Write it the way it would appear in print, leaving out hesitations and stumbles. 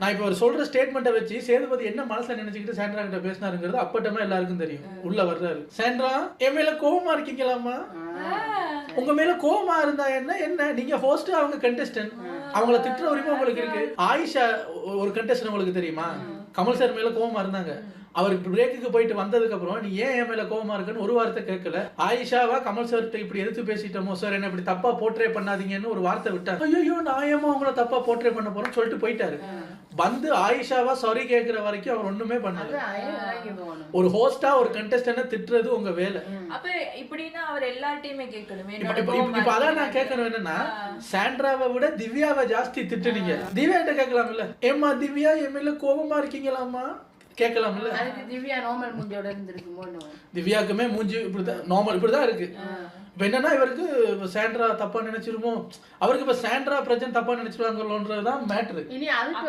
நான் இப்ப ஒரு சொல்ற ஸ்டேட்மெண்ட்டை வச்சு சேதுபதி என்ன மனசுல நினைச்சுக்கிட்டு சாண்ட்ரா கிட்ட பேசினாருங்கிறது அப்பட்டமா எல்லாருக்கும் தெரியும். உள்ள வர்றாரு, சாண்ட்ரா என் மேல கோவமா இருக்கீங்களாமா? உங்க மேல கோவமா இருந்தா என்ன நீங்க ஹோஸ்ட், அவங்க கண்டெஸ்டன்ட், அவங்கள திட்டுற உரிமை உங்களுக்கு இருக்கு. ஆயிஷா ஒரு கண்டெஸ்டன்ட் உங்களுக்கு தெரியுமா? கமல் சார் மேல கோவமா இருந்தாங்க. அவர் பிரேக்குக்கு போயிட்டு வந்ததுக்கு அப்புறம் நீ ஏன் என் மேல கோவமா இருக்குன்னு ஒரு வார்த்தை கேட்கல. ஆயிஷாவா கமல் சார்கிட்ட இப்படி எதிர்த்து பேசிட்டோமோ சார், என்ன இப்படி தப்பா போர்ட்ரே பண்ணாதீங்கன்னு ஒரு வார்த்தை விட்டாரு. ஐயோ நான் ஏமா உங்களை தப்பா போர்ட்ரே பண்ண போறேன்னு சொல்லிட்டு போயிட்டாரு. வந்து ஆயிஷாவா சாரி கேட்கிற வரைக்கும் அவர் ஒண்ணுமே பண்ணல. ஒரு ஹோஸ்டா ஒரு கண்டெஸ்டன்ட் திட்டுறது உங்க வேலை. அப்ப இப்படின்னா அவர் எல்லார்ட்டையுமே கேட்கணும். இப்ப அதான் நான் கேட்கணும் என்னன்னா, சாண்ட்ராவை விட திவ்யாவை ஜாஸ்தி திட்டுனீங்க. திவ்யா கிட்ட கேட்கலாம் இல்ல, ஏமா திவ்யா என் மேல கோபமா இருக்கீங்களாமா கேட்கலாம் இல்ல. திவ்யா நார்மல் மூஞ்சியோட இருந்திருக்குமோ? திவ்யாக்குமே மூஞ்சி இப்படிதான் நார்மல் இப்படிதான் இருக்கு. இப்ப என்னன்னா இவருக்கு சாண்ட்ரா தப்பா நினைச்சிருமோ, அவருக்கு இப்ப சாண்ட்ரா பிரச்சனை தப்பா நினைச்சிருவாங்களோன்றதுதான் மேட்ரு. இனி அதுக்கு